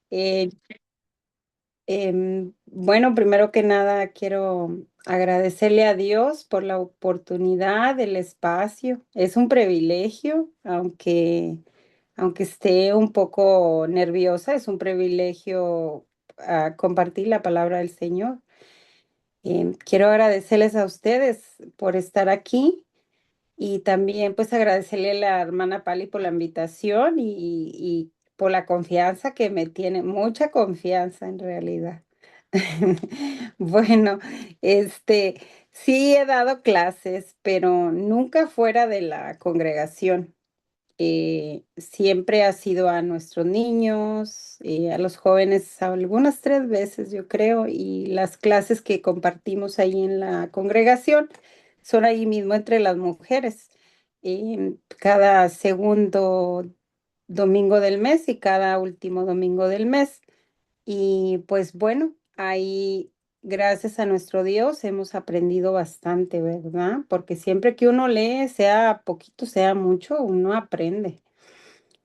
Eh, bueno, primero que nada quiero agradecerle a Dios por la oportunidad, el espacio. Es un privilegio, aunque esté un poco nerviosa, es un privilegio compartir la palabra del Señor. Quiero agradecerles a ustedes por estar aquí. Y también pues agradecerle a la hermana Pali por la invitación y por la confianza que me tiene, mucha confianza en realidad. Bueno, este, sí he dado clases, pero nunca fuera de la congregación. Siempre ha sido a nuestros niños, a los jóvenes, algunas 3 veces yo creo, y las clases que compartimos ahí en la congregación son ahí mismo entre las mujeres, cada segundo domingo del mes y cada último domingo del mes. Y pues bueno, ahí gracias a nuestro Dios hemos aprendido bastante, ¿verdad? Porque siempre que uno lee, sea poquito, sea mucho, uno aprende.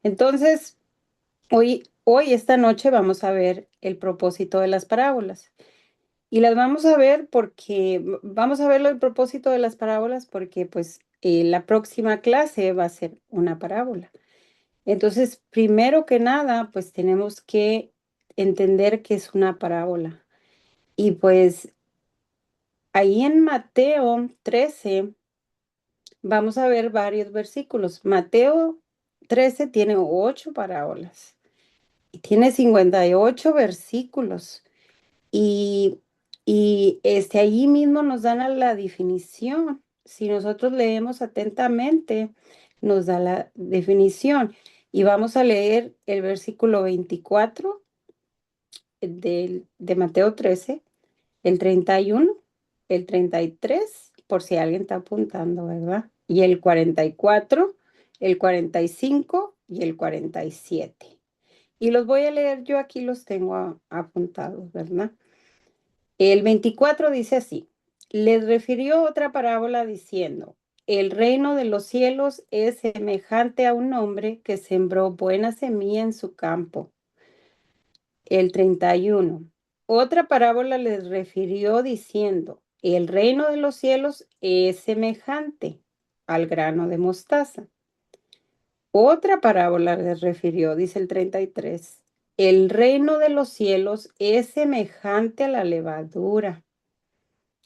Entonces, esta noche vamos a ver el propósito de las parábolas. Y las vamos a ver vamos a verlo el propósito de las parábolas porque pues la próxima clase va a ser una parábola. Entonces, primero que nada, pues tenemos que entender qué es una parábola. Y pues ahí en Mateo 13 vamos a ver varios versículos. Mateo 13 tiene 8 parábolas y tiene 58 versículos. Y, allí mismo nos dan a la definición. Si nosotros leemos atentamente, nos da la definición. Y vamos a leer el versículo 24 de Mateo 13, el 31, el 33 por si alguien está apuntando, ¿verdad? Y el 44, el 45 y el 47. Y los voy a leer, yo aquí los tengo apuntados, ¿verdad? El 24 dice así, les refirió otra parábola diciendo, el reino de los cielos es semejante a un hombre que sembró buena semilla en su campo. El 31. Otra parábola les refirió diciendo, el reino de los cielos es semejante al grano de mostaza. Otra parábola les refirió, dice el 33, el reino de los cielos es semejante a la levadura.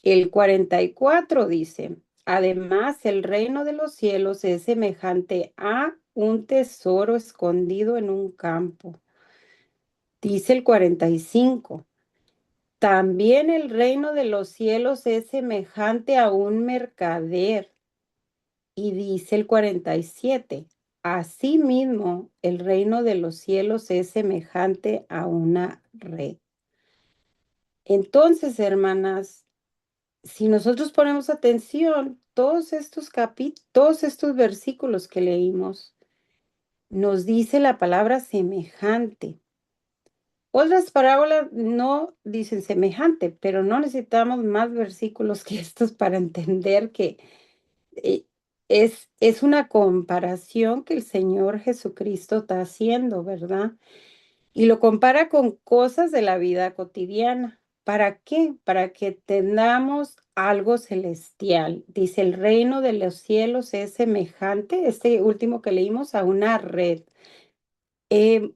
El 44 dice, además el reino de los cielos es semejante a un tesoro escondido en un campo. Dice el 45. También el reino de los cielos es semejante a un mercader. Y dice el 47. Asimismo, el reino de los cielos es semejante a una red. Entonces, hermanas, si nosotros ponemos atención, todos estos versículos que leímos, nos dice la palabra semejante. Otras parábolas no dicen semejante, pero no necesitamos más versículos que estos para entender que eh, es una comparación que el Señor Jesucristo está haciendo, ¿verdad? Y lo compara con cosas de la vida cotidiana. ¿Para qué? Para que tengamos algo celestial. Dice, el reino de los cielos es semejante, este último que leímos, a una red. Eh,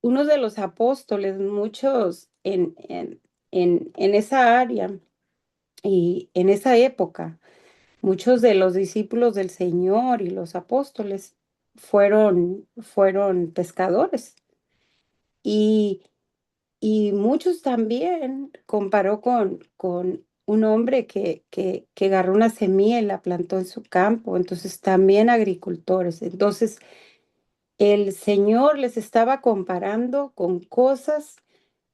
Uno de los apóstoles, muchos en esa área y en esa época, muchos de los discípulos del Señor y los apóstoles fueron pescadores. Y, y muchos también comparó con un hombre que agarró una semilla y la plantó en su campo. Entonces, también agricultores. Entonces, el Señor les estaba comparando con cosas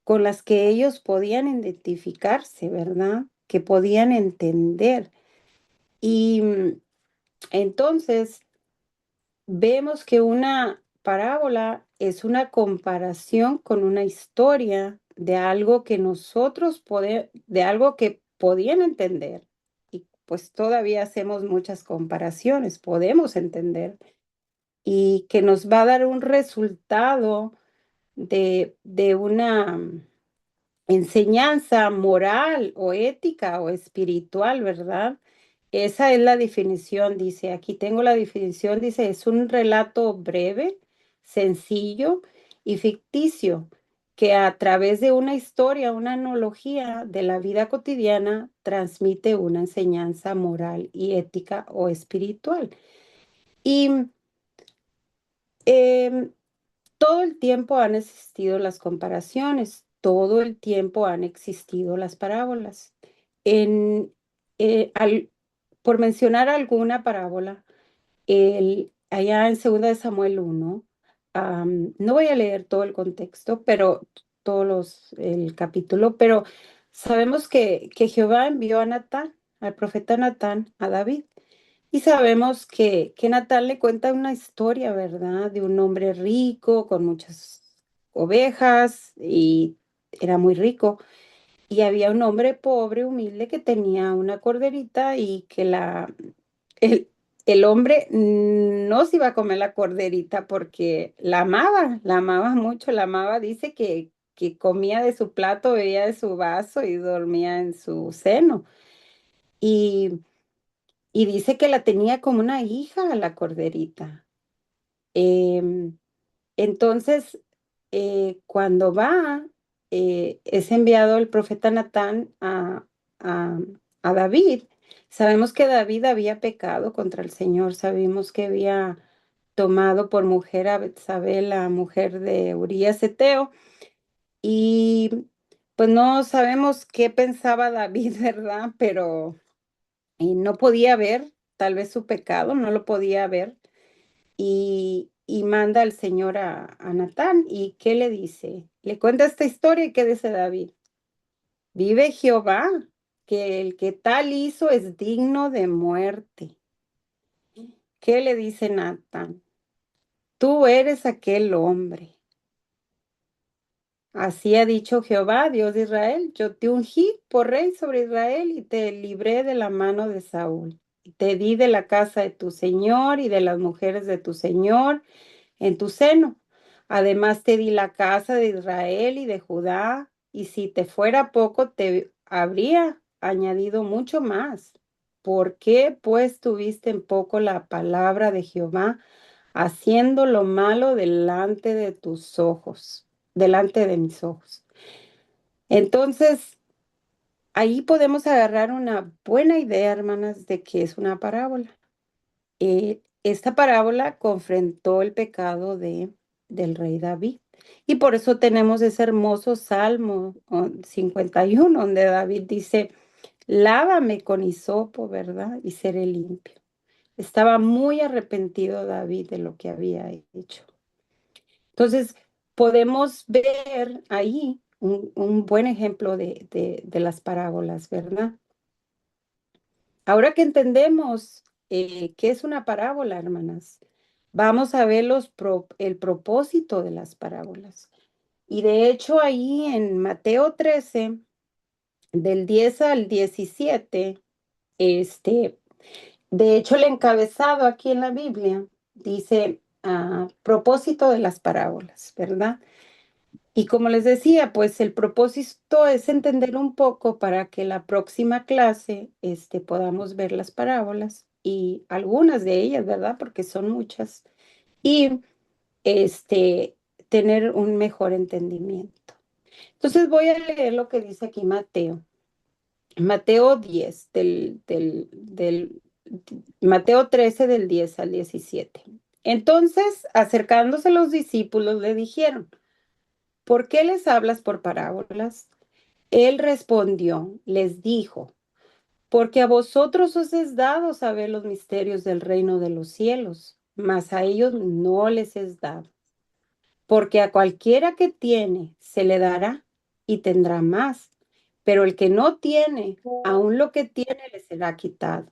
con las que ellos podían identificarse, ¿verdad? Que podían entender. Y entonces vemos que una parábola es una comparación con una historia de algo que de algo que podían entender. Y pues todavía hacemos muchas comparaciones, podemos entender, y que nos va a dar un resultado de una enseñanza moral o ética o espiritual, ¿verdad? Esa es la definición, dice, aquí tengo la definición, dice, es un relato breve, sencillo y ficticio que a través de una historia, una analogía de la vida cotidiana, transmite una enseñanza moral y ética o espiritual. Y em, todo el tiempo han existido las comparaciones, todo el tiempo han existido las parábolas. En, al, por mencionar alguna parábola, allá en 2 de Samuel 1, no voy a leer todo el contexto, pero el capítulo, pero sabemos que Jehová envió a Natán, al profeta Natán, a David. Y sabemos que Natán le cuenta una historia, ¿verdad? De un hombre rico con muchas ovejas y era muy rico. Y había un hombre pobre, humilde, que tenía una corderita y que el, el hombre no se iba a comer la corderita porque la amaba mucho, la amaba, dice que comía de su plato, bebía de su vaso y dormía en su seno. Y, y dice que la tenía como una hija a la corderita. Em, entonces, cuando es enviado el profeta Natán a, a David. Sabemos que David había pecado contra el Señor, sabemos que había tomado por mujer a Betsabé, la mujer de Urías Eteo, y pues no sabemos qué pensaba David, ¿verdad? Pero no podía ver tal vez su pecado, no lo podía ver y manda al Señor a Natán. ¿Y qué le dice? Le cuenta esta historia y qué dice David. Vive Jehová, que el que tal hizo es digno de muerte. ¿Qué le dice Natán? Tú eres aquel hombre. Así ha dicho Jehová, Dios de Israel. Yo te ungí por rey sobre Israel y te libré de la mano de Saúl. Y te di de la casa de tu señor y de las mujeres de tu señor en tu seno. Además te di la casa de Israel y de Judá, y si te fuera poco, te habría añadido mucho más. ¿Por qué pues tuviste en poco la palabra de Jehová, haciendo lo malo delante de tus ojos, delante de mis ojos? Entonces, ahí podemos agarrar una buena idea, hermanas, de que es una parábola. Esta parábola confrontó el pecado del rey David. Y por eso tenemos ese hermoso Salmo 51, donde David dice, lávame con hisopo, ¿verdad? Y seré limpio. Estaba muy arrepentido David de lo que había hecho. Entonces, podemos ver ahí un buen ejemplo de las parábolas, ¿verdad? Ahora que entendemos qué es una parábola, hermanas, vamos a ver el propósito de las parábolas. Y de hecho ahí en Mateo 13, del 10 al 17, este, de hecho el encabezado aquí en la Biblia dice propósito de las parábolas, ¿verdad? Y como les decía, pues el propósito es entender un poco para que la próxima clase podamos ver las parábolas y algunas de ellas, ¿verdad? Porque son muchas. Y este, tener un mejor entendimiento. Entonces voy a leer lo que dice aquí Mateo. Mateo 10, Mateo 13 del 10 al 17. Entonces, acercándose los discípulos, le dijeron, ¿por qué les hablas por parábolas? Él respondió, les dijo, porque a vosotros os es dado saber los misterios del reino de los cielos, mas a ellos no les es dado. Porque a cualquiera que tiene se le dará y tendrá más, pero el que no tiene, aun lo que tiene le será quitado.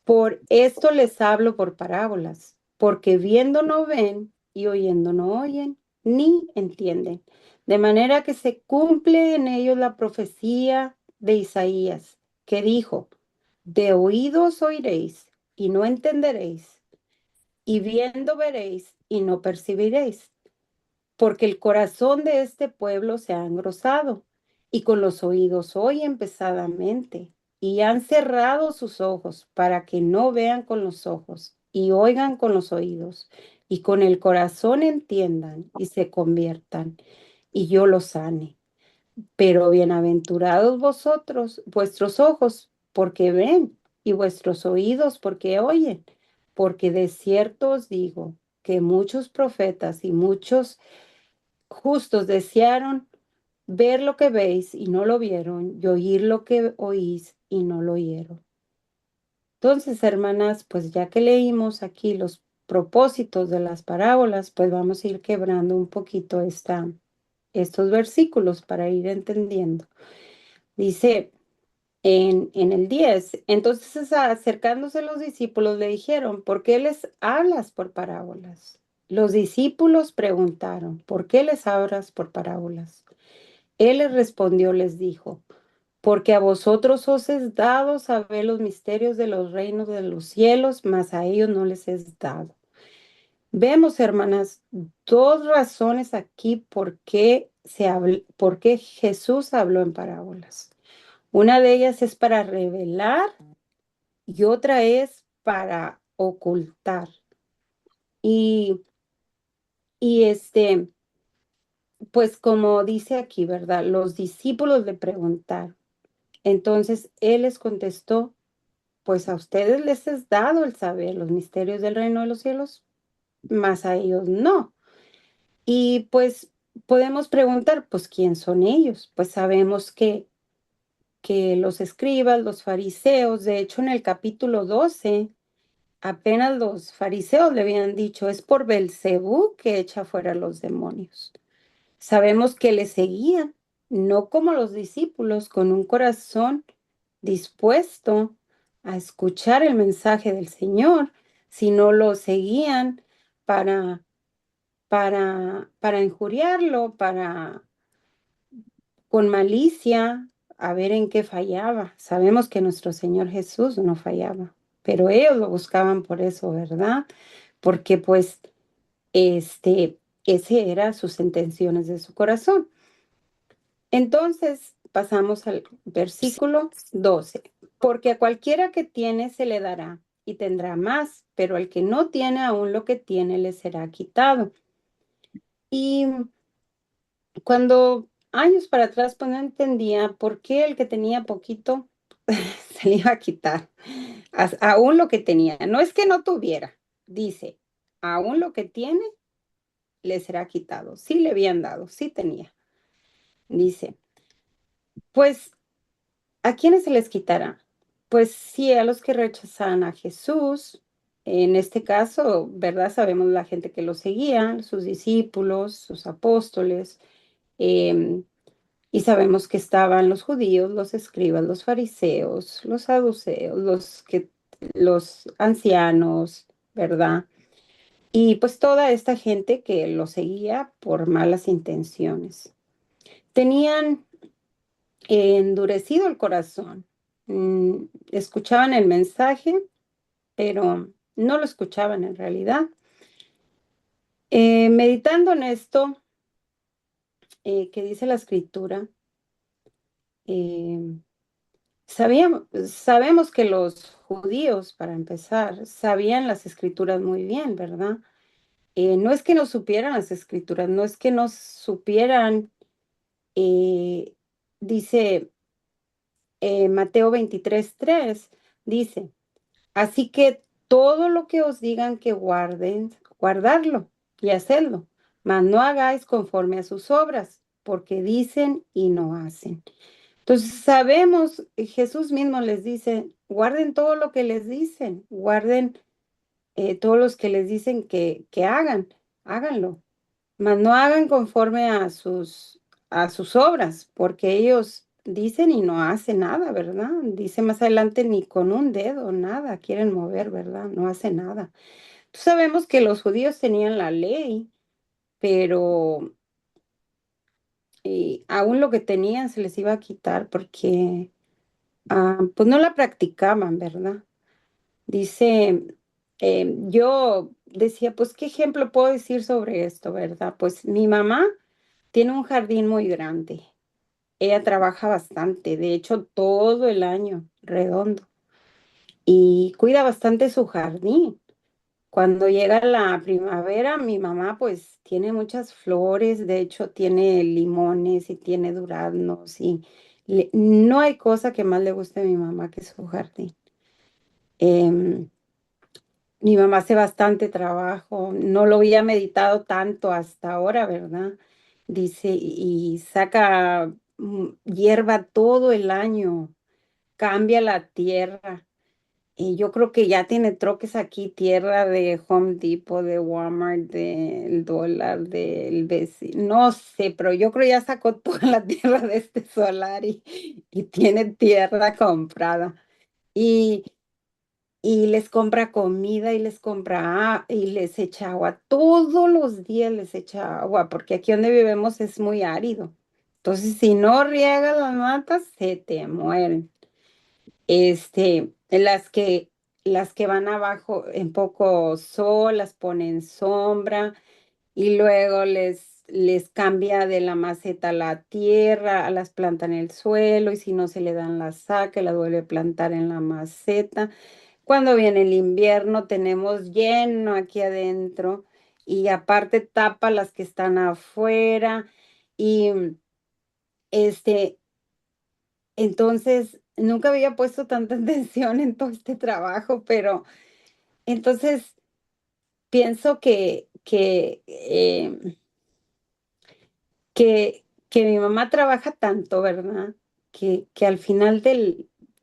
Por esto les hablo por parábolas, porque viendo no ven y oyendo no oyen, ni entienden. De manera que se cumple en ellos la profecía de Isaías, que dijo, de oídos oiréis y no entenderéis, y viendo veréis y no percibiréis. porque el corazón de este pueblo se ha engrosado y con los oídos oyen pesadamente y han cerrado sus ojos para que no vean con los ojos y oigan con los oídos y con el corazón entiendan y se conviertan y yo los sane. Pero bienaventurados vosotros, vuestros ojos, porque ven, y vuestros oídos, porque oyen, porque de cierto os digo que muchos profetas y muchos justos desearon ver lo que veis y no lo vieron, y oír lo que oís y no lo oyeron. Entonces, hermanas, pues ya que leímos aquí los propósitos de las parábolas, pues vamos a ir quebrando un poquito estos versículos para ir entendiendo. Dice en el 10, entonces acercándose los discípulos le dijeron, ¿por qué les hablas por parábolas? Los discípulos preguntaron, ¿por qué les hablas por parábolas? Él les respondió, les dijo, porque a vosotros os es dado saber los misterios de los reinos de los cielos, mas a ellos no les es dado. Vemos, hermanas, dos razones aquí por qué Jesús habló en parábolas. Una de ellas es para revelar y otra es para ocultar. Y, y pues como dice aquí, ¿verdad? Los discípulos le preguntaron. Entonces él les contestó, pues a ustedes les es dado el saber los misterios del reino de los cielos, mas a ellos no. Y pues podemos preguntar, pues ¿quién son ellos? Pues sabemos que los escribas, los fariseos, de hecho en el capítulo 12, apenas los fariseos le habían dicho, es por Belcebú que echa fuera los demonios. Sabemos que le seguían, no como los discípulos, con un corazón dispuesto a escuchar el mensaje del Señor, sino lo seguían para, para injuriarlo, para con malicia, a ver en qué fallaba. Sabemos que nuestro Señor Jesús no fallaba, pero ellos lo buscaban por eso, ¿verdad? Porque pues ese era sus intenciones de su corazón. Entonces, pasamos al versículo 12. Porque a cualquiera que tiene se le dará y tendrá más, pero al que no tiene aún lo que tiene le será quitado. Y cuando años para atrás, pues no entendía por qué el que tenía poquito se le iba a quitar, aún lo que tenía. No es que no tuviera, dice, aún lo que tiene le será quitado. Sí le habían dado, sí tenía. Dice, pues, ¿a quiénes se les quitará? Pues sí, a los que rechazan a Jesús. En este caso, ¿verdad? Sabemos la gente que lo seguía, sus discípulos, sus apóstoles. em, Y sabemos que estaban los judíos, los escribas, los fariseos, los saduceos, los ancianos, ¿verdad? Y pues toda esta gente que lo seguía por malas intenciones. Tenían endurecido el corazón, escuchaban el mensaje, pero no lo escuchaban en realidad. Meditando en esto que dice la escritura, eh, sabemos que los judíos, para empezar, sabían las escrituras muy bien, ¿verdad? No es que no supieran las escrituras, no es que no supieran, eh, dice Mateo 23:3, dice, así que todo lo que os digan que guarden, guardarlo y hacedlo, mas no hagáis conforme a sus obras, porque dicen y no hacen. Entonces sabemos, Jesús mismo les dice, guarden todo lo que les dicen, guarden todos los que les dicen que hagan, háganlo, mas no hagan conforme a sus obras, porque ellos dicen y no hacen nada, ¿verdad? Dice más adelante, ni con un dedo, nada quieren mover, ¿verdad? No hacen nada. Entonces, sabemos que los judíos tenían la ley, pero aún lo que tenían se les iba a quitar porque pues no la practicaban, ¿verdad? Dice, yo decía, pues, ¿qué ejemplo puedo decir sobre esto, verdad? Pues mi mamá tiene un jardín muy grande. Ella trabaja bastante, de hecho, todo el año redondo y cuida bastante su jardín. Cuando llega la primavera, mi mamá pues tiene muchas flores, de hecho tiene limones y tiene duraznos y no hay cosa que más le guste a mi mamá que su jardín. Em, Mi mamá hace bastante trabajo, no lo había meditado tanto hasta ahora, ¿verdad? Dice, y saca hierba todo el año, cambia la tierra. Y yo creo que ya tiene troques aquí, tierra de Home Depot, de Walmart, del dólar, del vecino, no sé, pero yo creo ya sacó toda la tierra de este solar y tiene tierra comprada. Y y les compra comida y les compra y les echa agua. Todos los días les echa agua, porque aquí donde vivimos es muy árido. Entonces, si no riegas las matas, se te mueren. Las que van abajo en poco sol, las ponen sombra y luego les cambia de la maceta a la tierra, las planta en el suelo y si no se le dan la saca, la vuelve a plantar en la maceta. Cuando viene el invierno tenemos lleno aquí adentro y aparte tapa las que están afuera y este, entonces nunca había puesto tanta atención en todo este trabajo, pero entonces pienso que mi mamá trabaja tanto, ¿verdad? Que al final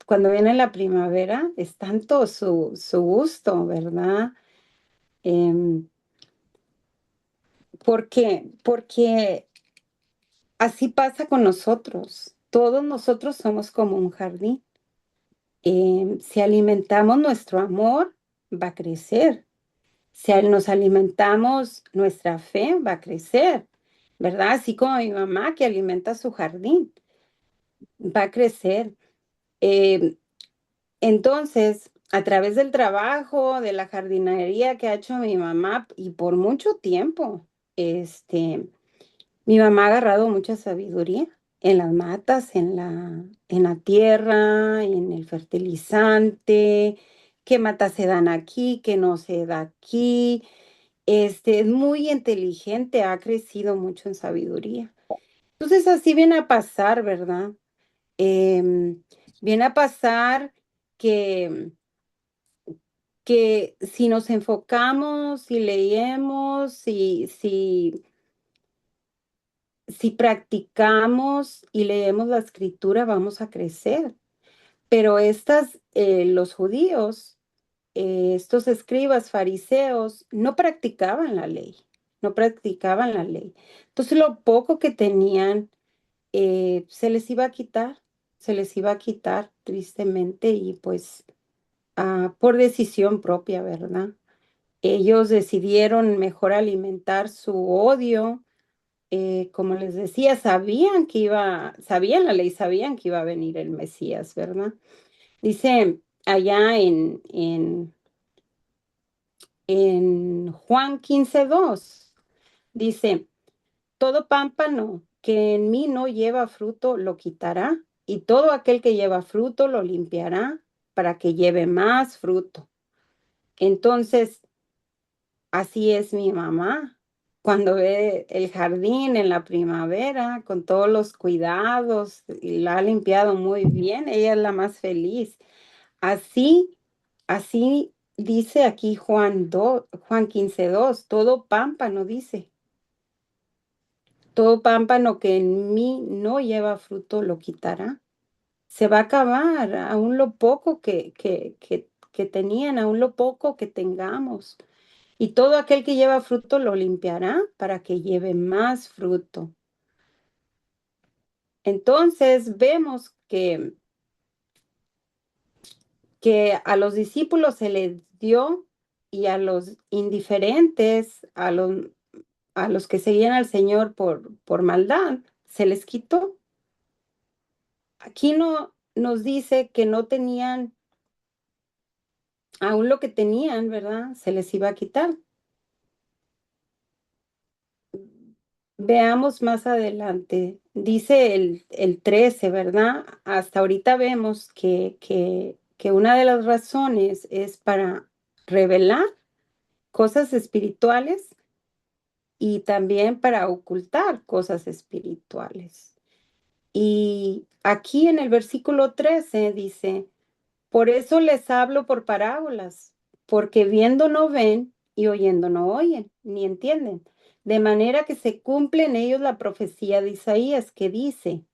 cuando viene la primavera es tanto su gusto, ¿verdad? Em, ¿Por qué? Porque así pasa con nosotros. Todos nosotros somos como un jardín. Si alimentamos nuestro amor, va a crecer. Si nos alimentamos nuestra fe, va a crecer, ¿verdad? Así como mi mamá que alimenta su jardín, va a crecer. Eh, entonces, a través del trabajo, de la jardinería que ha hecho mi mamá y por mucho tiempo, este, mi mamá ha agarrado mucha sabiduría en las matas, en la tierra, en el fertilizante, qué matas se dan aquí, qué no se da aquí. Es muy inteligente, ha crecido mucho en sabiduría. Entonces así viene a pasar, ¿verdad? Em, Viene a pasar que, que si nos enfocamos, si leemos, si practicamos y leemos la escritura, vamos a crecer. Pero los judíos, estos escribas fariseos, no practicaban la ley, no practicaban la ley. Entonces lo poco que tenían se les iba a quitar, se les iba a quitar tristemente y pues por decisión propia, ¿verdad? Ellos decidieron mejor alimentar su odio, como les decía, sabían la ley, sabían que iba a venir el Mesías, ¿verdad? Dice allá en Juan 15:2, dice, todo pámpano que en mí no lleva fruto lo quitará, y todo aquel que lleva fruto lo limpiará para que lleve más fruto. Entonces, así es mi mamá. Cuando ve el jardín en la primavera, con todos los cuidados, y la ha limpiado muy bien, ella es la más feliz. Así, así dice aquí Juan 15:2, todo pámpano dice, todo pámpano que en mí no lleva fruto lo quitará. Se va a acabar, aún lo poco que tenían, aún lo poco que tengamos. Y todo aquel que lleva fruto lo limpiará para que lleve más fruto. Entonces vemos que a los discípulos se les dio y a los indiferentes, a los que seguían al Señor por maldad, se les quitó. Aquí no nos dice que no tenían, aún lo que tenían, ¿verdad? Se les iba a quitar. Veamos más adelante. Dice el 13, ¿verdad? Hasta ahorita vemos que una de las razones es para revelar cosas espirituales y también para ocultar cosas espirituales. Y aquí en el versículo 13 dice, por eso les hablo por parábolas, porque viendo no ven y oyendo no oyen, ni entienden. De manera que se cumple en ellos la profecía de Isaías que dice,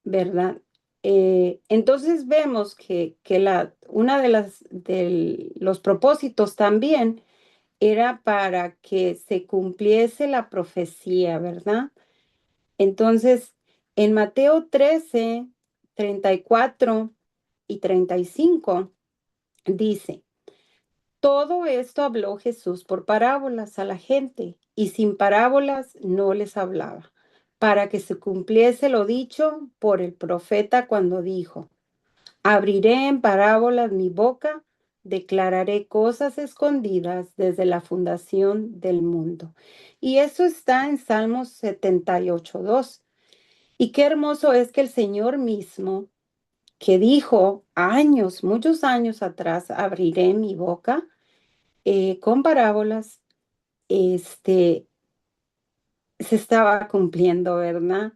¿verdad? Entonces vemos que una de los propósitos también era para que se cumpliese la profecía, ¿verdad? Entonces, en Mateo 13, 34 y 35 dice, todo esto habló Jesús por parábolas a la gente, y sin parábolas no les hablaba, para que se cumpliese lo dicho por el profeta cuando dijo, abriré en parábolas mi boca, declararé cosas escondidas desde la fundación del mundo. Y eso está en Salmos 78:2. Y qué hermoso es que el Señor mismo, que dijo años, muchos años atrás, abriré mi boca con parábolas, este, se estaba cumpliendo, ¿verdad?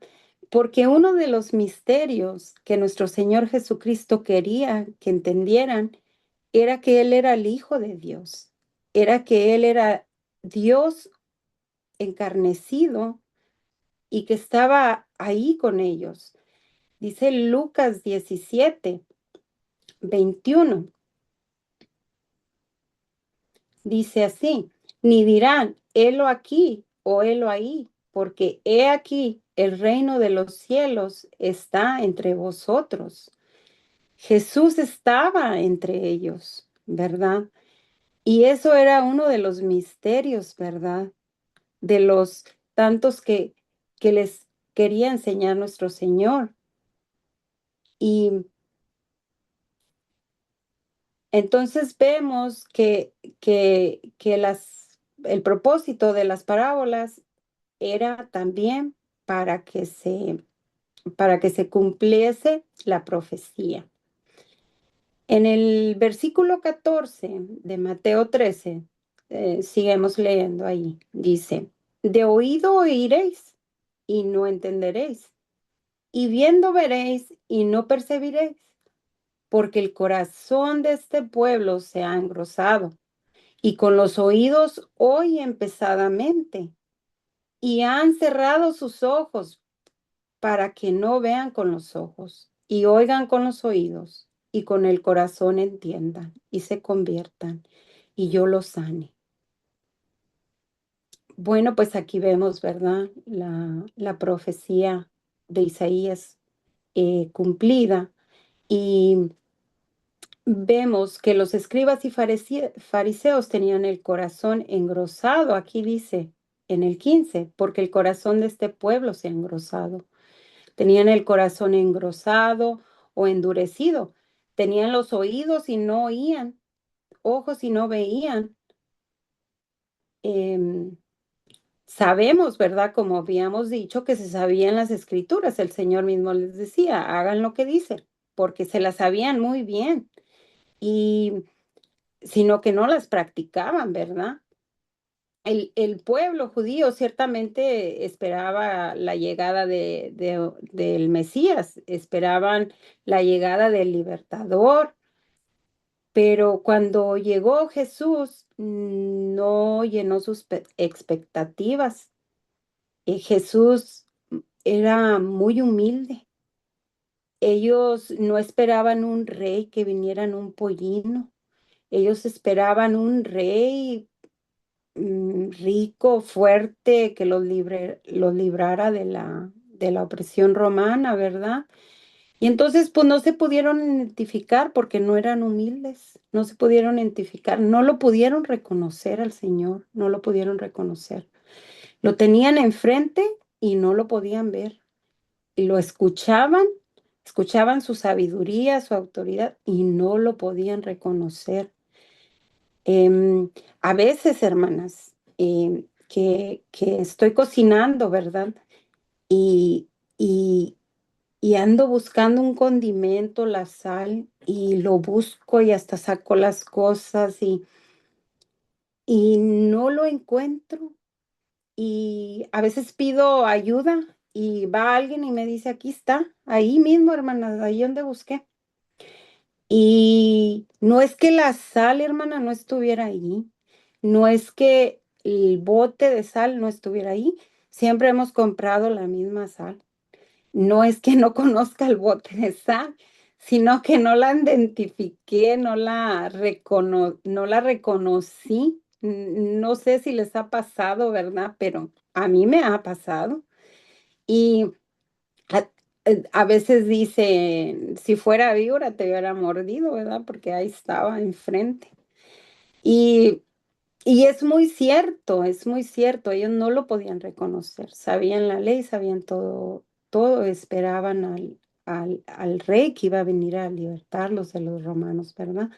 Porque uno de los misterios que nuestro Señor Jesucristo quería que entendieran era que Él era el Hijo de Dios, era que Él era Dios encarnecido y que estaba ahí con ellos. Dice Lucas 17:21. Dice así, ni dirán, helo aquí o helo ahí, porque he aquí, el reino de los cielos está entre vosotros. Jesús estaba entre ellos, ¿verdad? Y eso era uno de los misterios, ¿verdad? De los tantos que les quería enseñar nuestro Señor. Y entonces vemos que el propósito de las parábolas era también para que para que se cumpliese la profecía. En el versículo 14 de Mateo 13, seguimos leyendo ahí, dice, de oído oiréis y no entenderéis, y viendo veréis y no percibiréis, porque el corazón de este pueblo se ha engrosado, y con los oídos oyen pesadamente, y han cerrado sus ojos para que no vean con los ojos y oigan con los oídos y con el corazón entiendan y se conviertan y yo los sane. Bueno, pues aquí vemos, ¿verdad? La profecía de Isaías cumplida y vemos que los escribas y fariseos tenían el corazón engrosado. Aquí dice en el 15, porque el corazón de este pueblo se ha engrosado. Tenían el corazón engrosado o endurecido. Tenían los oídos y no oían, ojos y no veían. Em, Sabemos, ¿verdad? Como habíamos dicho, que se sabían las escrituras. El Señor mismo les decía, hagan lo que dice, porque se las sabían muy bien. Y sino que no las practicaban, ¿verdad? El pueblo judío ciertamente esperaba la llegada del Mesías, esperaban la llegada del libertador, pero cuando llegó Jesús no llenó sus expectativas. Jesús era muy humilde. Ellos no esperaban un rey que viniera en un pollino. Ellos esperaban un rey rico, fuerte, que los librara de la opresión romana, ¿verdad? Y entonces, pues no se pudieron identificar porque no eran humildes, no se pudieron identificar, no lo pudieron reconocer al Señor, no lo pudieron reconocer. Lo tenían enfrente y no lo podían ver. Y lo escuchaban, escuchaban su sabiduría, su autoridad y no lo podían reconocer. A veces, hermanas, que estoy cocinando, ¿verdad? Y, y, y ando buscando un condimento, la sal, y lo busco y hasta saco las cosas y no lo encuentro. Y a veces pido ayuda y va alguien y me dice, aquí está, ahí mismo, hermana, ahí donde busqué. Y no es que la sal, hermana, no estuviera ahí, no es que el bote de sal no estuviera ahí, siempre hemos comprado la misma sal. No es que no conozca el bote de sal, sino que no la identifiqué, no la reconocí. No sé si les ha pasado, ¿verdad? Pero a mí me ha pasado. Y a, a veces dicen, si fuera víbora te hubiera mordido, ¿verdad? Porque ahí estaba enfrente. Y, y es muy cierto, es muy cierto. Ellos no lo podían reconocer. Sabían la ley, sabían todo, todo, esperaban al rey que iba a venir a libertarlos de los romanos, ¿verdad?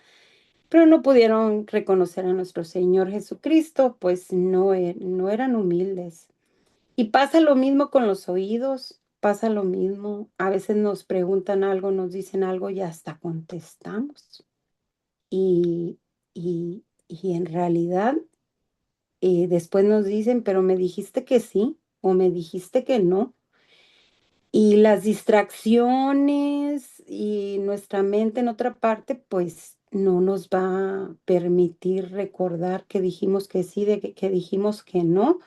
Pero no pudieron reconocer a nuestro Señor Jesucristo, pues no eran humildes. Y pasa lo mismo con los oídos, pasa lo mismo. A veces nos preguntan algo, nos dicen algo y hasta contestamos. Y, y en realidad después nos dicen, pero me dijiste que sí o me dijiste que no. Y las distracciones y nuestra mente en otra parte, pues no nos va a permitir recordar que dijimos que sí, que dijimos que no.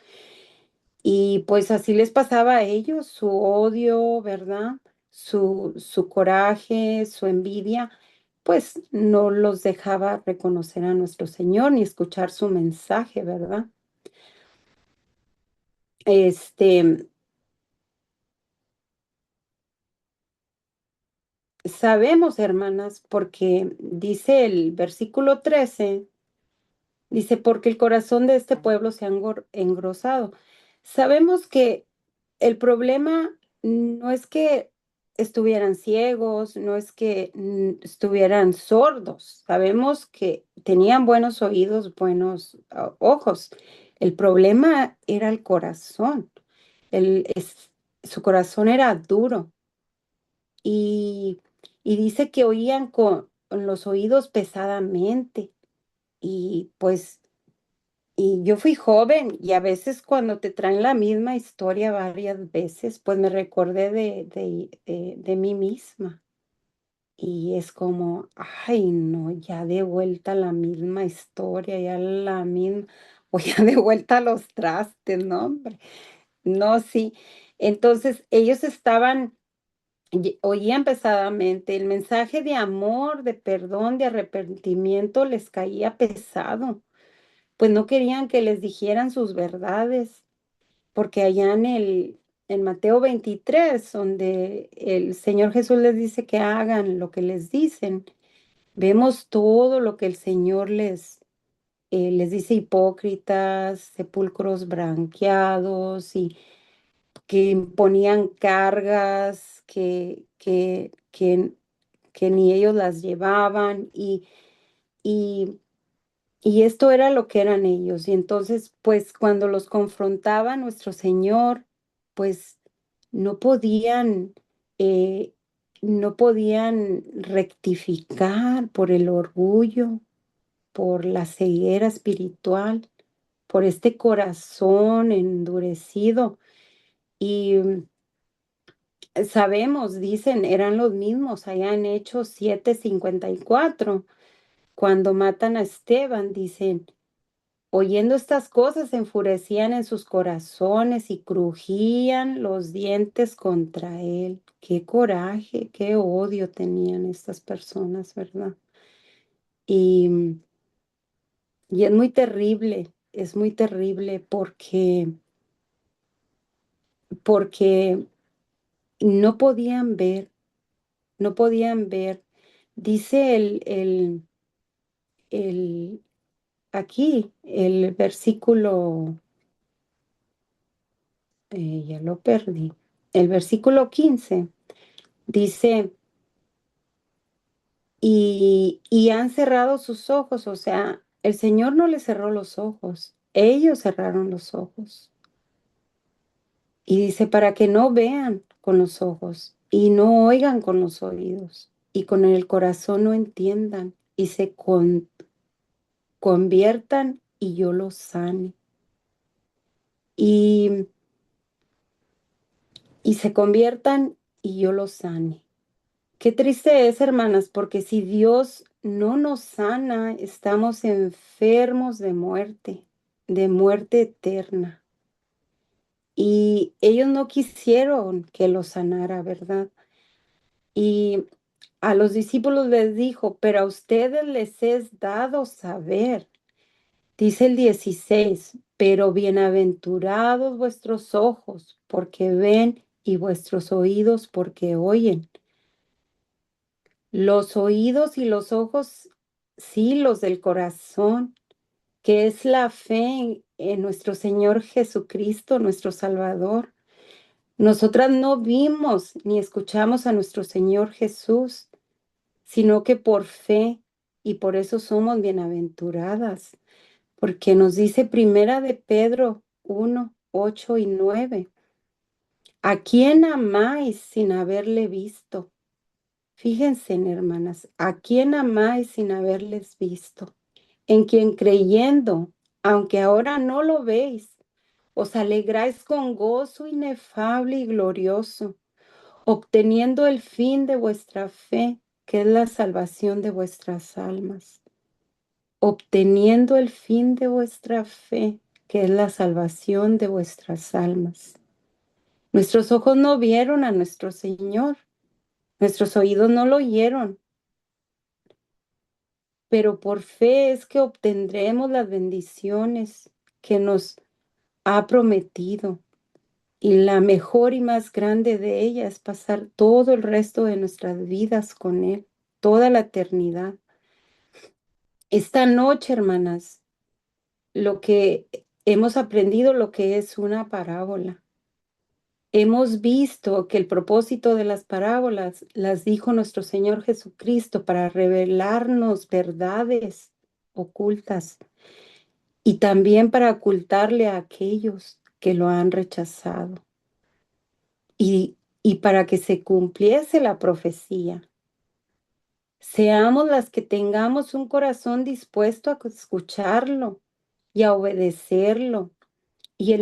Y pues así les pasaba a ellos, su odio, ¿verdad? Su coraje, su envidia, pues no los dejaba reconocer a nuestro Señor ni escuchar su mensaje, ¿verdad? Este, sabemos, hermanas, porque dice el versículo 13. Dice, porque el corazón de este pueblo se ha engrosado. Sabemos que el problema no es que estuvieran ciegos, no es que estuvieran sordos. Sabemos que tenían buenos oídos, buenos ojos. El problema era el corazón. Su corazón era duro y, y dice que oían con los oídos pesadamente. Y pues yo fui joven y a veces cuando te traen la misma historia varias veces, pues me recordé de mí misma. Y es como, ay, no, ya de vuelta la misma historia, ya la misma, o ya de vuelta a los trastes, no, hombre. No, sí. Entonces ellos oían pesadamente el mensaje de amor, de perdón, de arrepentimiento les caía pesado, pues no querían que les dijeran sus verdades, porque allá en Mateo 23, donde el Señor Jesús les dice que hagan lo que les dicen, vemos todo lo que el Señor les dice: hipócritas, sepulcros branqueados, y que imponían cargas que ni ellos las llevaban, y y esto era lo que eran ellos. Y entonces, pues cuando los confrontaba nuestro Señor, pues no podían, eh, no podían rectificar por el orgullo, por la ceguera espiritual, por este corazón endurecido. Y sabemos, dicen, eran los mismos allá en Hechos 7:54, cuando matan a Esteban, dicen. Oyendo estas cosas, se enfurecían en sus corazones y crujían los dientes contra él. Qué coraje, qué odio tenían estas personas, ¿verdad? Y, y es muy terrible porque no podían ver, no podían ver. Dice el, aquí, el versículo, ya lo perdí, el versículo 15. Dice, y han cerrado sus ojos, o sea, el Señor no les cerró los ojos. ellos cerraron los ojos. Y dice, para que no vean con los ojos y no oigan con los oídos y con el corazón no entiendan y se conviertan y yo los sane. Y, y se conviertan y yo los sane. Qué triste es, hermanas, porque si Dios no nos sana, estamos enfermos de muerte eterna. Y ellos no quisieron que los sanara, ¿verdad? Y a los discípulos les dijo, pero a ustedes les es dado saber. Dice el 16, pero bienaventurados vuestros ojos porque ven y vuestros oídos porque oyen. Los oídos y los ojos, sí, los del corazón, que es la fe en nuestro Señor Jesucristo, nuestro Salvador. Nosotras no vimos ni escuchamos a nuestro Señor Jesús, sino que por fe, y por eso somos bienaventuradas, porque nos dice Primera de Pedro 1, 8 y 9. ¿A quién amáis sin haberle visto? Fíjense, hermanas, ¿a quién amáis sin haberles visto? En quien creyendo, aunque ahora no lo veis, os alegráis con gozo inefable y glorioso, obteniendo el fin de vuestra fe, que es la salvación de vuestras almas. Obteniendo el fin de vuestra fe, que es la salvación de vuestras almas. Nuestros ojos no vieron a nuestro Señor, nuestros oídos no lo oyeron, pero por fe es que obtendremos las bendiciones que nos ha prometido. Y la mejor y más grande de ellas es pasar todo el resto de nuestras vidas con Él, toda la eternidad. Esta noche, hermanas, lo que hemos aprendido, lo que es una parábola. Hemos visto que el propósito de las parábolas las dijo nuestro Señor Jesucristo para revelarnos verdades ocultas y también para ocultarle a aquellos que lo han rechazado y para que se cumpliese la profecía. Seamos las que tengamos un corazón dispuesto a escucharlo y a obedecerlo y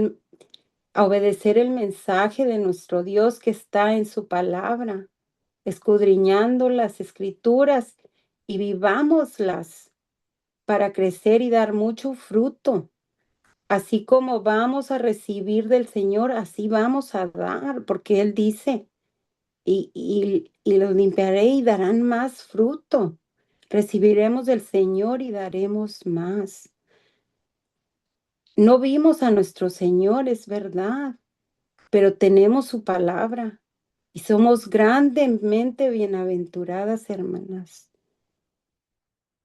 a obedecer el mensaje de nuestro Dios que está en su palabra, escudriñando las escrituras y vivámoslas para crecer y dar mucho fruto. Así como vamos a recibir del Señor, así vamos a dar, porque Él dice, y los limpiaré y darán más fruto. Recibiremos del Señor y daremos más. No vimos a nuestro Señor, es verdad, pero tenemos su palabra y somos grandemente bienaventuradas, hermanas.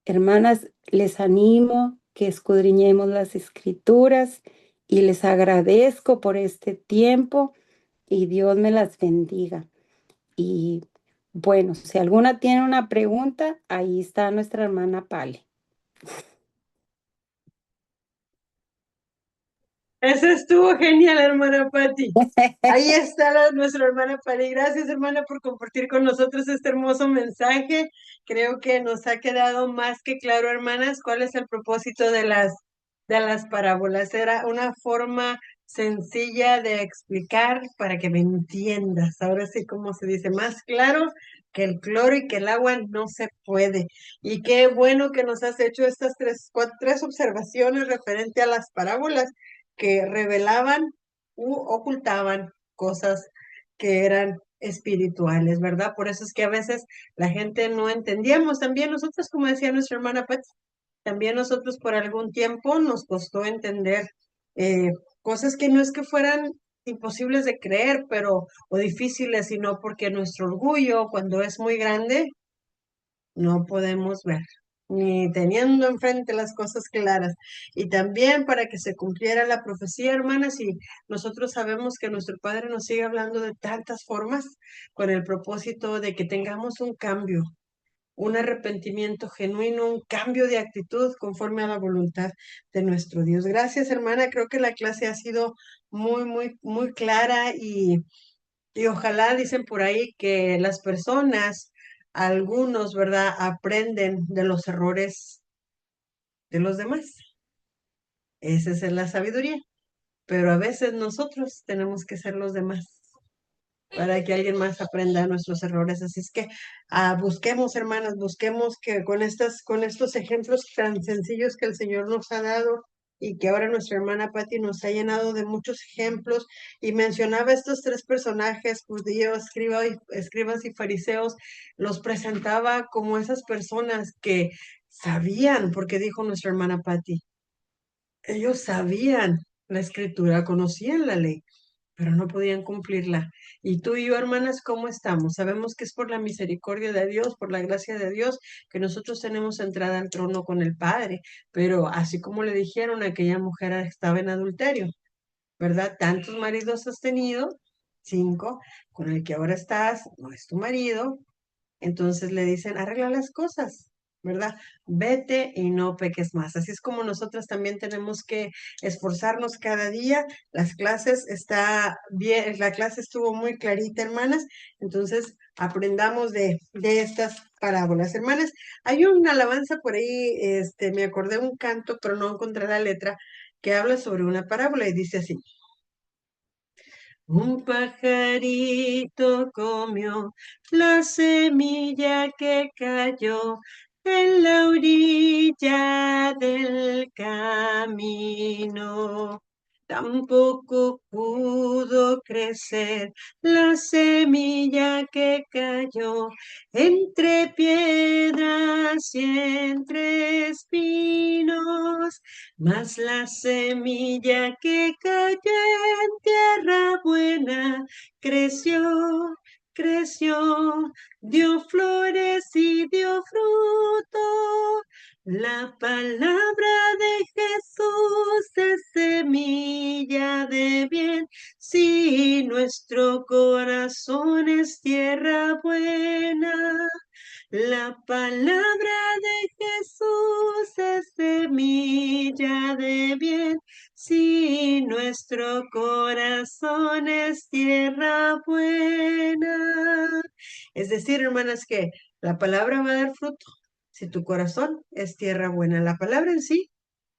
Hermanas, les animo que escudriñemos las escrituras y les agradezco por este tiempo y Dios me las bendiga. Y bueno, si alguna tiene una pregunta, ahí está nuestra hermana Pale. Eso estuvo genial, hermana Patti. Ahí está nuestra hermana Patti. Gracias, hermana, por compartir con nosotros este hermoso mensaje. Creo que nos ha quedado más que claro, hermanas, cuál es el propósito de las parábolas. Era una forma sencilla de explicar para que me entiendas. Ahora sí, como se dice, más claro que el cloro y que el agua no se puede. Y qué bueno que nos has hecho estas tres observaciones referente a las parábolas que revelaban u ocultaban cosas que eran espirituales, ¿verdad? Por eso es que a veces la gente no entendíamos. También nosotros, como decía nuestra hermana Pat, también nosotros por algún tiempo nos costó entender eh, cosas que no es que fueran imposibles de creer, pero o difíciles, sino porque nuestro orgullo, cuando es muy grande, no podemos ver, ni teniendo enfrente las cosas claras. Y también para que se cumpliera la profecía, hermanas, y nosotros sabemos que nuestro Padre nos sigue hablando de tantas formas con el propósito de que tengamos un arrepentimiento genuino, un cambio de actitud conforme a la voluntad de nuestro Dios. Gracias, hermana. Creo que la clase ha sido muy, muy, muy clara y ojalá dicen por ahí que las personas, algunos, ¿verdad?, aprenden de los errores de los demás. Esa es la sabiduría. Pero a veces nosotros tenemos que ser los demás para que alguien más aprenda nuestros errores. Así es que busquemos, hermanas, busquemos que con estos ejemplos tan sencillos que el Señor nos ha dado y que ahora nuestra hermana Patti nos ha llenado de muchos ejemplos y mencionaba estos tres personajes, judíos, escribas y fariseos, los presentaba como esas personas que sabían, porque dijo nuestra hermana Patti, ellos sabían la escritura, conocían la ley, pero no podían cumplirla. Y tú y yo, hermanas, ¿cómo estamos? Sabemos que es por la misericordia de Dios, por la gracia de Dios, que nosotros tenemos entrada al trono con el Padre, pero así como le dijeron, aquella mujer estaba en adulterio, ¿verdad? ¿Tantos maridos has tenido? 5, con el que ahora estás, no es tu marido, entonces le dicen, arregla las cosas, ¿verdad? Vete y no peques más. Así es como nosotras también tenemos que esforzarnos cada día. Las clases está bien, la clase estuvo muy clarita, hermanas. Entonces, aprendamos de estas parábolas. Hermanas, hay una alabanza por ahí, me acordé un canto, pero no encontré la letra, que habla sobre una parábola y dice así. Un pajarito comió la semilla que cayó en la orilla del camino. Tampoco pudo crecer la semilla que cayó entre piedras y entre espinos, mas la semilla que cayó en tierra buena creció, creció, dio flores y dio fruto. La palabra de Jesús es semilla de bien, si nuestro corazón es tierra buena. La palabra de Jesús es semilla de bien, si nuestro corazón es tierra buena. Es decir, hermanas, que la palabra va a dar fruto si tu corazón es tierra buena. La palabra en sí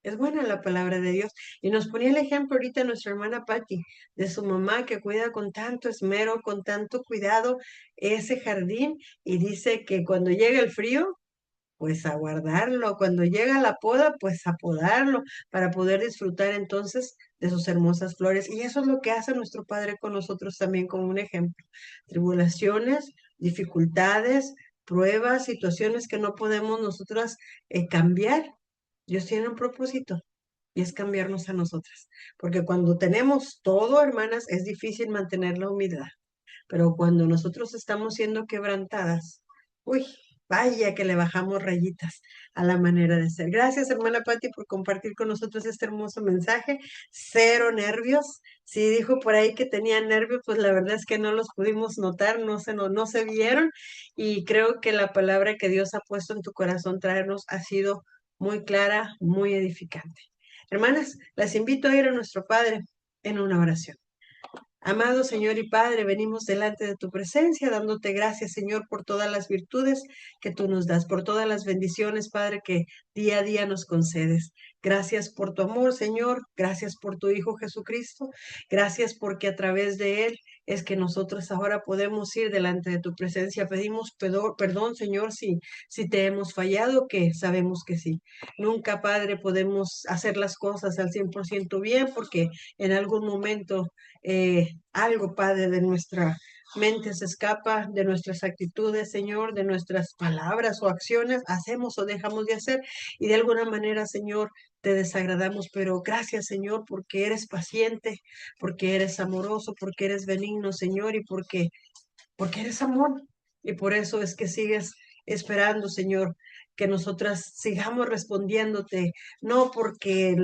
es buena, la palabra de Dios. Y nos ponía el ejemplo ahorita nuestra hermana Patti, de su mamá que cuida con tanto esmero, con tanto cuidado ese jardín y dice que cuando llega el frío, pues a guardarlo, cuando llega la poda, pues a podarlo para poder disfrutar entonces de sus hermosas flores. Y eso es lo que hace nuestro Padre con nosotros también como un ejemplo. Tribulaciones, dificultades, pruebas, situaciones que no podemos nosotras cambiar. Dios tiene un propósito y es cambiarnos a nosotras. Porque cuando tenemos todo, hermanas, es difícil mantener la humildad. Pero cuando nosotros estamos siendo quebrantadas, uy, vaya que le bajamos rayitas a la manera de ser. Gracias, hermana Patti, por compartir con nosotros este hermoso mensaje. Cero nervios. Si dijo por ahí que tenía nervios, pues la verdad es que no los pudimos notar, no se vieron. Y creo que la palabra que Dios ha puesto en tu corazón traernos ha sido muy clara, muy edificante. Hermanas, las invito a ir a nuestro Padre en una oración. Amado Señor y Padre, venimos delante de tu presencia, dándote gracias, Señor, por todas las virtudes que tú nos das, por todas las bendiciones, Padre, que día a día nos concedes. Gracias por tu amor, Señor. Gracias por tu Hijo Jesucristo. Gracias porque a través de Él es que nosotros ahora podemos ir delante de tu presencia. Pedimos perdón, Señor, si te hemos fallado, que sabemos que sí. Nunca, Padre, podemos hacer las cosas al 100% bien porque en algún momento algo, Padre, de nuestra mente se escapa, de nuestras actitudes, Señor, de nuestras palabras o acciones, hacemos o dejamos de hacer y de alguna manera, Señor, te desagradamos, pero gracias, Señor, porque eres paciente, porque eres amoroso, porque eres benigno, Señor, y porque eres amor. Y por eso es que sigues esperando, Señor, que nosotras sigamos respondiéndote, no porque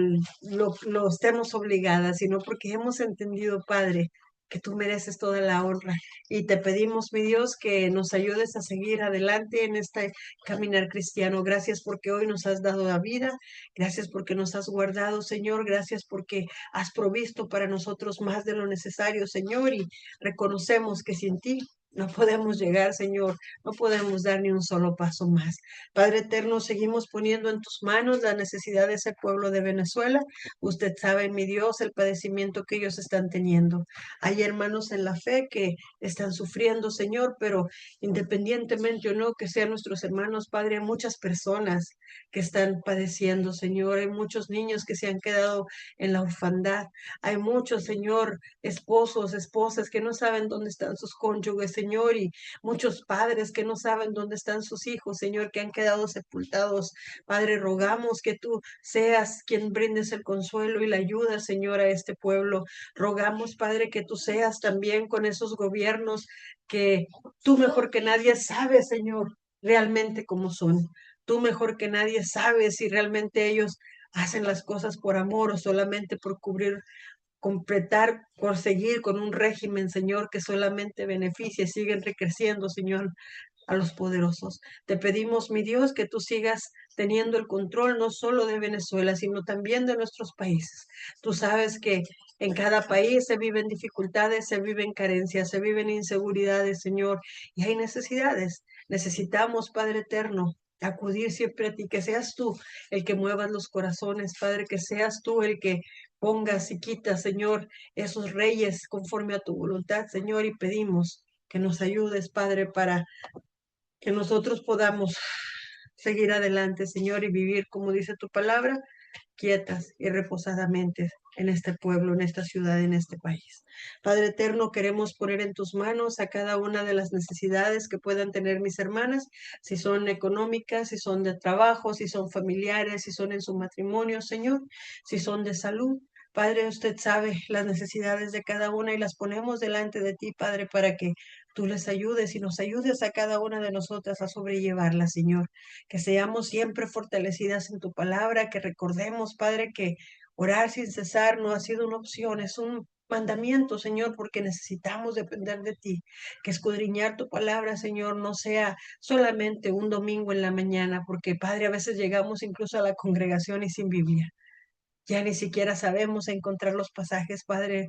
lo estemos obligadas, sino porque hemos entendido, Padre, que tú mereces toda la honra. Y te pedimos, mi Dios, que nos ayudes a seguir adelante en este caminar cristiano. Gracias porque hoy nos has dado la vida. Gracias porque nos has guardado, Señor. Gracias porque has provisto para nosotros más de lo necesario, Señor. Y reconocemos que sin ti no podemos llegar, Señor, no podemos dar ni un solo paso más. Padre eterno, seguimos poniendo en tus manos la necesidad de ese pueblo de Venezuela. Usted sabe, mi Dios, el padecimiento que ellos están teniendo. Hay hermanos en la fe que están sufriendo, Señor, pero independientemente o no que sean nuestros hermanos, Padre, hay muchas personas que están padeciendo, Señor. Hay muchos niños que se han quedado en la orfandad. Hay muchos, Señor, esposos, esposas que no saben dónde están sus cónyuges, Señor, y muchos padres que no saben dónde están sus hijos, Señor, que han quedado sepultados. Padre, rogamos que tú seas quien brindes el consuelo y la ayuda, Señor, a este pueblo. Rogamos, Padre, que tú seas también con esos gobiernos que tú mejor que nadie sabes, Señor, realmente cómo son. Tú mejor que nadie sabes si realmente ellos hacen las cosas por amor o solamente por cubrir, completar, por seguir con un régimen, Señor, que solamente beneficia y sigue enriqueciendo, Señor, a los poderosos. Te pedimos, mi Dios, que tú sigas teniendo el control no solo de Venezuela, sino también de nuestros países. Tú sabes que en cada país se viven dificultades, se viven carencias, se viven inseguridades, Señor, y hay necesidades. Necesitamos, Padre eterno, acudir siempre a ti, que seas tú el que muevas los corazones, Padre, que seas tú el que pongas y quitas, Señor, esos reyes conforme a tu voluntad, Señor, y pedimos que nos ayudes, Padre, para que nosotros podamos seguir adelante, Señor, y vivir, como dice tu palabra, quietas y reposadamente en este pueblo, en esta ciudad, en este país. Padre eterno, queremos poner en tus manos a cada una de las necesidades que puedan tener mis hermanas, si son económicas, si son de trabajo, si son familiares, si son en su matrimonio, Señor, si son de salud. Padre, usted sabe las necesidades de cada una y las ponemos delante de ti, Padre, para que tú les ayudes y nos ayudes a cada una de nosotras a sobrellevarla, Señor. Que seamos siempre fortalecidas en tu palabra, que recordemos, Padre, que orar sin cesar no ha sido una opción, es un mandamiento, Señor, porque necesitamos depender de ti. Que escudriñar tu palabra, Señor, no sea solamente un domingo en la mañana, porque, Padre, a veces llegamos incluso a la congregación y sin Biblia. Ya ni siquiera sabemos encontrar los pasajes, Padre.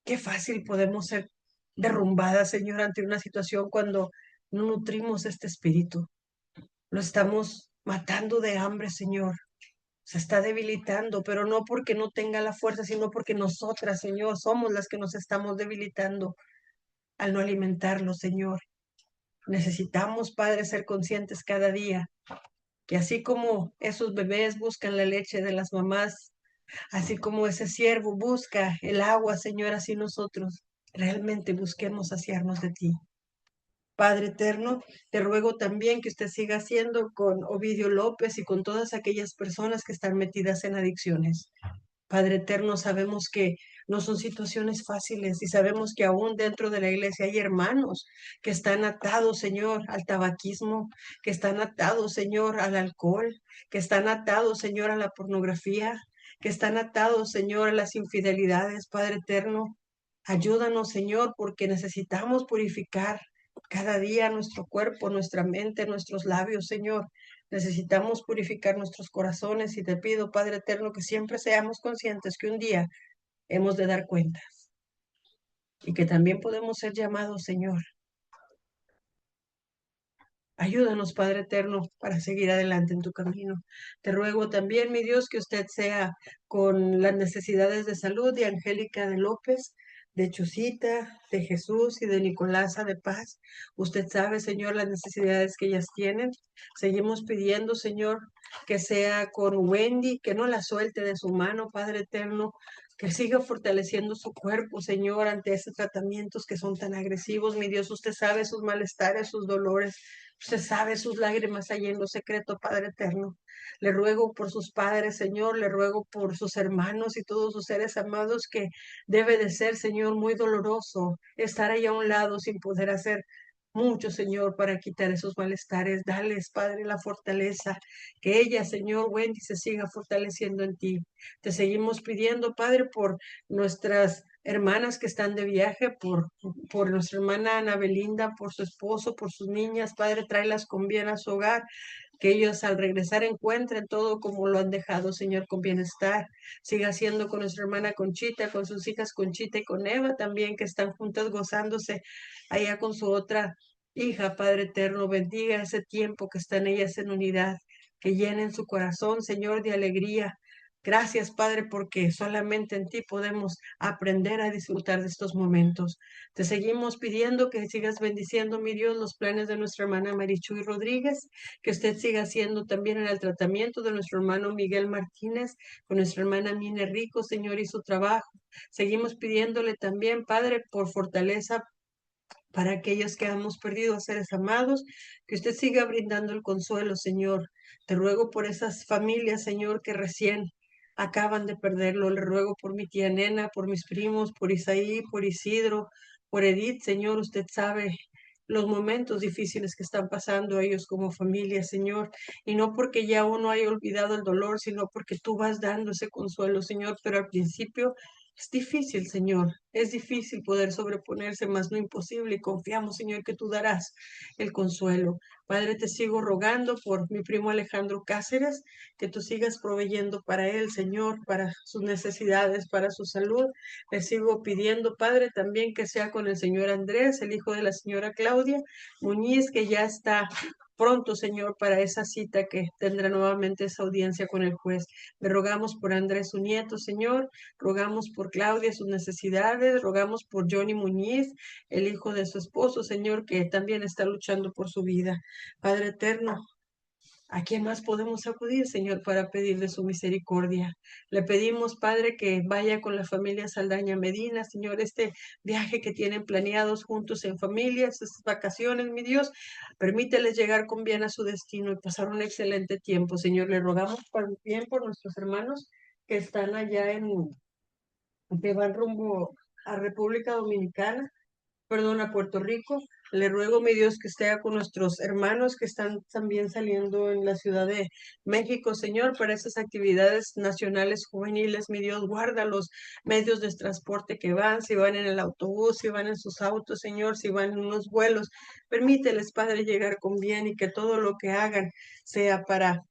Qué fácil podemos ser derrumbadas, Señor, ante una situación cuando no nutrimos este espíritu. Lo estamos matando de hambre, Señor. Se está debilitando, pero no porque no tenga la fuerza, sino porque nosotras, Señor, somos las que nos estamos debilitando al no alimentarlo, Señor. Necesitamos, Padre, ser conscientes cada día que así como esos bebés buscan la leche de las mamás, así como ese siervo busca el agua, Señor, así nosotros realmente busquemos saciarnos de ti. Padre eterno, te ruego también que usted siga haciendo con Ovidio López y con todas aquellas personas que están metidas en adicciones. Padre eterno, sabemos que no son situaciones fáciles y sabemos que aún dentro de la iglesia hay hermanos que están atados, Señor, al tabaquismo, que están atados, Señor, al alcohol, que están atados, Señor, a la pornografía, que están atados, Señor, a las infidelidades. Padre eterno, ayúdanos, Señor, porque necesitamos purificar cada día nuestro cuerpo, nuestra mente, nuestros labios, Señor. Necesitamos purificar nuestros corazones y te pido, Padre eterno, que siempre seamos conscientes que un día hemos de dar cuentas y que también podemos ser llamados, Señor. Ayúdanos, Padre eterno, para seguir adelante en tu camino. Te ruego también, mi Dios, que usted sea con las necesidades de salud de Angélica de López, de Chusita, de Jesús y de Nicolasa de Paz. Usted sabe, Señor, las necesidades que ellas tienen. Seguimos pidiendo, Señor, que sea con Wendy, que no la suelte de su mano, Padre eterno, que siga fortaleciendo su cuerpo, Señor, ante esos tratamientos que son tan agresivos. Mi Dios, usted sabe sus malestares, sus dolores. Usted sabe sus lágrimas ahí en lo secreto, Padre eterno. Le ruego por sus padres, Señor, le ruego por sus hermanos y todos sus seres amados, que debe de ser, Señor, muy doloroso estar ahí a un lado sin poder hacer mucho, Señor, para quitar esos malestares. Dales, Padre, la fortaleza. Que ella, Señor, Wendy, se siga fortaleciendo en ti. Te seguimos pidiendo, Padre, por nuestras hermanas que están de viaje, por nuestra hermana Ana Belinda, por su esposo, por sus niñas. Padre, tráelas con bien a su hogar, que ellos al regresar encuentren todo como lo han dejado, Señor, con bienestar. Siga haciendo con nuestra hermana Conchita, con sus hijas Conchita y con Eva también, que están juntas gozándose allá con su otra hija. Padre eterno, bendiga ese tiempo que están ellas en unidad, que llenen su corazón, Señor, de alegría. Gracias, Padre, porque solamente en ti podemos aprender a disfrutar de estos momentos. Te seguimos pidiendo que sigas bendiciendo, mi Dios, los planes de nuestra hermana Marichuy Rodríguez, que usted siga haciendo también en el tratamiento de nuestro hermano Miguel Martínez, con nuestra hermana Mine Rico, Señor, y su trabajo. Seguimos pidiéndole también, Padre, por fortaleza para aquellos que hemos perdido a seres amados, que usted siga brindando el consuelo, Señor. Te ruego por esas familias, Señor, que recién acaban de perderlo. Le ruego por mi tía Nena, por mis primos, por Isaí, por Isidro, por Edith, Señor. Usted sabe los momentos difíciles que están pasando ellos como familia, Señor. Y no porque ya uno haya olvidado el dolor, sino porque tú vas dando ese consuelo, Señor. Pero al principio es difícil, Señor. Es difícil poder sobreponerse, mas no imposible. Y confiamos, Señor, que tú darás el consuelo. Padre, te sigo rogando por mi primo Alejandro Cáceres, que tú sigas proveyendo para él, Señor, para sus necesidades, para su salud. Le sigo pidiendo, Padre, también que sea con el señor Andrés, el hijo de la señora Claudia Muñiz, que ya está pronto, Señor, para esa cita que tendrá nuevamente esa audiencia con el juez. Le rogamos por Andrés, su nieto, Señor. Rogamos por Claudia, sus necesidades. Rogamos por Johnny Muñiz, el hijo de su esposo, Señor, que también está luchando por su vida. Padre eterno, ¿a quién más podemos acudir, Señor, para pedirle su misericordia? Le pedimos, Padre, que vaya con la familia Saldaña Medina, Señor, este viaje que tienen planeados juntos en familia, estas vacaciones, mi Dios, permíteles llegar con bien a su destino y pasar un excelente tiempo, Señor. Le rogamos por bien por nuestros hermanos que están allá que van rumbo a República Dominicana, perdón, a Puerto Rico. Le ruego, mi Dios, que esté con nuestros hermanos que están también saliendo en la Ciudad de México, Señor, para esas actividades nacionales juveniles. Mi Dios, guarda los medios de transporte que van, si van en el autobús, si van en sus autos, Señor, si van en unos vuelos. Permíteles, Padre, llegar con bien y que todo lo que hagan sea para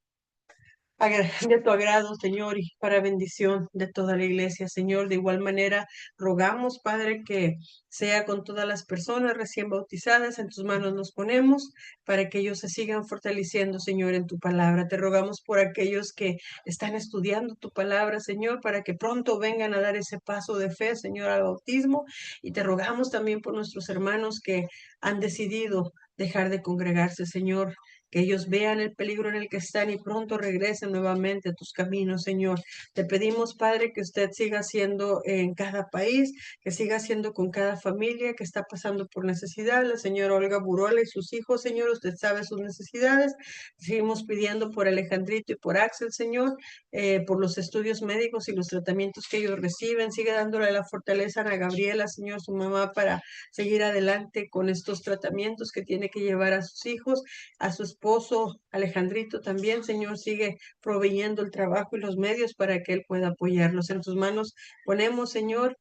de tu agrado, Señor, y para bendición de toda la iglesia, Señor. De igual manera, rogamos, Padre, que sea con todas las personas recién bautizadas, en tus manos nos ponemos, para que ellos se sigan fortaleciendo, Señor, en tu palabra. Te rogamos por aquellos que están estudiando tu palabra, Señor, para que pronto vengan a dar ese paso de fe, Señor, al bautismo. Y te rogamos también por nuestros hermanos que han decidido dejar de congregarse, Señor, que ellos vean el peligro en el que están y pronto regresen nuevamente a tus caminos, Señor. Te pedimos, Padre, que usted siga haciendo en cada país, que siga haciendo con cada familia que está pasando por necesidad. La señora Olga Burola y sus hijos, Señor, usted sabe sus necesidades. Seguimos pidiendo por Alejandrito y por Axel, Señor, por los estudios médicos y los tratamientos que ellos reciben. Sigue dándole la fortaleza a Ana Gabriela, Señor, su mamá, para seguir adelante con estos tratamientos que tiene que llevar a sus hijos, a su esposo Alejandrito también, Señor, sigue proveyendo el trabajo y los medios para que él pueda apoyarlos. En tus manos ponemos, Señor,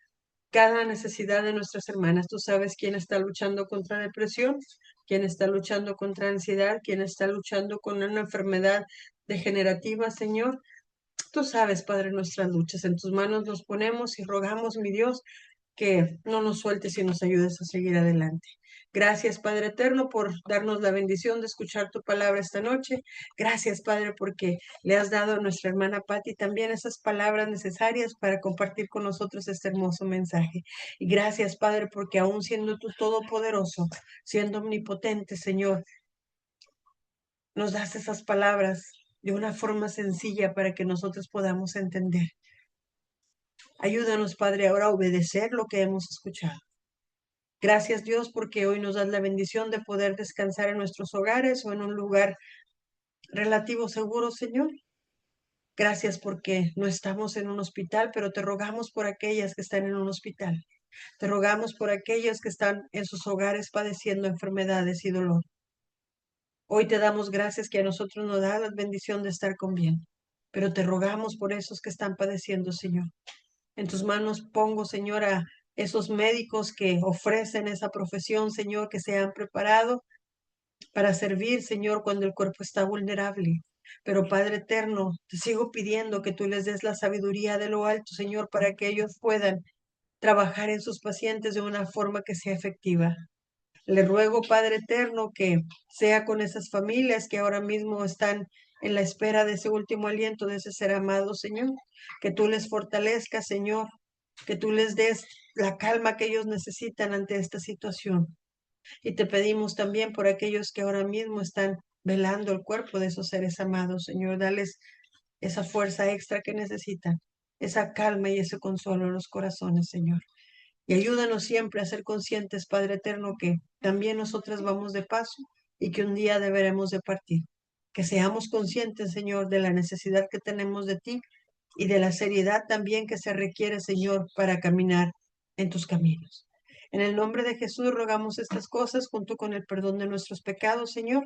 cada necesidad de nuestras hermanas. Tú sabes quién está luchando contra depresión, quién está luchando contra ansiedad, quién está luchando con una enfermedad degenerativa, Señor. Tú sabes, Padre, nuestras luchas. En tus manos nos ponemos y rogamos, mi Dios, que no nos sueltes y nos ayudes a seguir adelante. Gracias, Padre Eterno, por darnos la bendición de escuchar tu palabra esta noche. Gracias, Padre, porque le has dado a nuestra hermana Patti también esas palabras necesarias para compartir con nosotros este hermoso mensaje. Y gracias, Padre, porque aún siendo tú todopoderoso, siendo omnipotente, Señor, nos das esas palabras de una forma sencilla para que nosotros podamos entender. Ayúdanos, Padre, ahora a obedecer lo que hemos escuchado. Gracias, Dios, porque hoy nos das la bendición de poder descansar en nuestros hogares o en un lugar relativo seguro, Señor. Gracias porque no estamos en un hospital, pero te rogamos por aquellas que están en un hospital. Te rogamos por aquellas que están en sus hogares padeciendo enfermedades y dolor. Hoy te damos gracias que a nosotros nos da la bendición de estar con bien, pero te rogamos por esos que están padeciendo, Señor. En tus manos pongo, Señora, esos médicos que ofrecen esa profesión, Señor, que se han preparado para servir, Señor, cuando el cuerpo está vulnerable. Pero Padre eterno, te sigo pidiendo que tú les des la sabiduría de lo alto, Señor, para que ellos puedan trabajar en sus pacientes de una forma que sea efectiva. Le ruego, Padre eterno, que sea con esas familias que ahora mismo están en la espera de ese último aliento de ese ser amado, Señor. Que tú les fortalezcas, Señor. Que tú les des la calma que ellos necesitan ante esta situación. Y te pedimos también por aquellos que ahora mismo están velando el cuerpo de esos seres amados, Señor. Dales esa fuerza extra que necesitan, esa calma y ese consuelo en los corazones, Señor. Y ayúdanos siempre a ser conscientes, Padre eterno, que también nosotras vamos de paso y que un día deberemos de partir. Que seamos conscientes, Señor, de la necesidad que tenemos de ti y de la seriedad también que se requiere, Señor, para caminar en tus caminos. En el nombre de Jesús rogamos estas cosas junto con el perdón de nuestros pecados, Señor.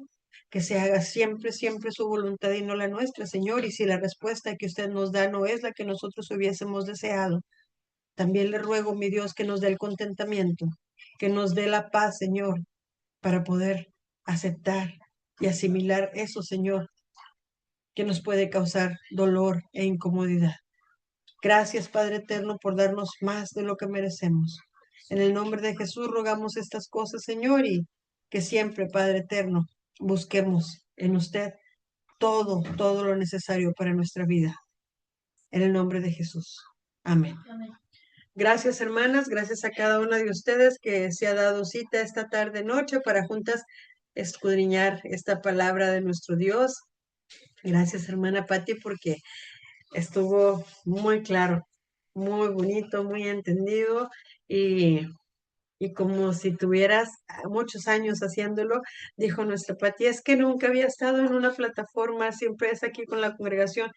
Que se haga siempre, siempre su voluntad y no la nuestra, Señor. Y si la respuesta que usted nos da no es la que nosotros hubiésemos deseado, también le ruego, mi Dios, que nos dé el contentamiento, que nos dé la paz, Señor, para poder aceptar y asimilar eso, Señor, que nos puede causar dolor e incomodidad. Gracias, Padre eterno, por darnos más de lo que merecemos. En el nombre de Jesús rogamos estas cosas, Señor, y que siempre, Padre eterno, busquemos en usted todo lo necesario para nuestra vida. En el nombre de Jesús. Amén. Amén. Gracias, hermanas, gracias a cada una de ustedes que se ha dado cita esta tarde noche para juntas escudriñar esta palabra de nuestro Dios. Gracias, hermana Patti, porque estuvo muy claro, muy bonito, muy entendido y, y como si tuvieras muchos años haciéndolo, dijo nuestra Patti, es que nunca había estado en una plataforma, siempre es aquí con la congregación.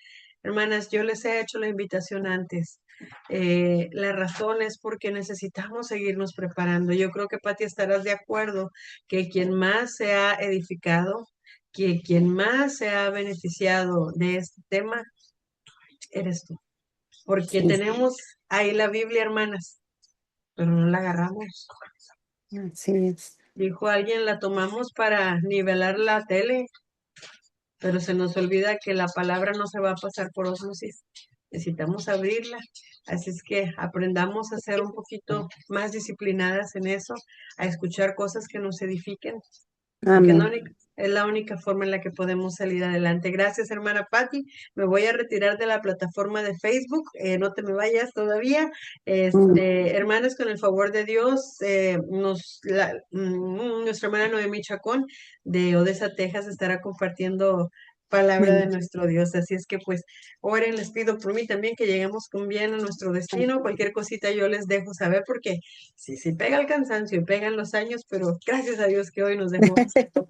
Hermanas, yo les he hecho la invitación antes. La razón es porque necesitamos seguirnos preparando. Yo creo que Patti estarás de acuerdo que quien más se ha edificado, que quien más se ha beneficiado de este tema, eres tú. Porque Sí, tenemos ahí la Biblia, hermanas, pero no la agarramos. así es. Dijo alguien, la tomamos para nivelar la tele, pero se nos olvida que la palabra no se va a pasar por osmosis. Necesitamos abrirla. Así es que aprendamos a ser un poquito más disciplinadas en eso, a escuchar cosas que nos edifiquen, porque no Amén. es la única forma en la que podemos salir adelante. Gracias, hermana Patti. Me voy a retirar de la plataforma de Facebook. No te me vayas todavía. Mm, Hermanas, con el favor de Dios, nuestra hermana Noemí Chacón de Odessa, Texas, estará compartiendo palabra de amén. nuestro Dios. Así es que pues oren, les pido por mí también que lleguemos con bien a nuestro destino. Cualquier cosita yo les dejo saber porque sí pega el cansancio y pegan los años, pero gracias a Dios que hoy nos dejó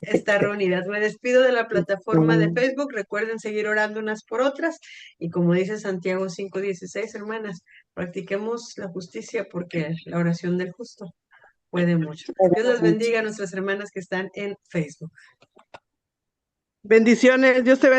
estar reunidas. Me despido de la plataforma de Facebook. Recuerden seguir orando unas por otras. Y como dice Santiago 5:16, hermanas, practiquemos la justicia porque la oración del justo puede mucho. Dios les bendiga a nuestras hermanas que están en Facebook. Bendiciones, Dios te bendiga.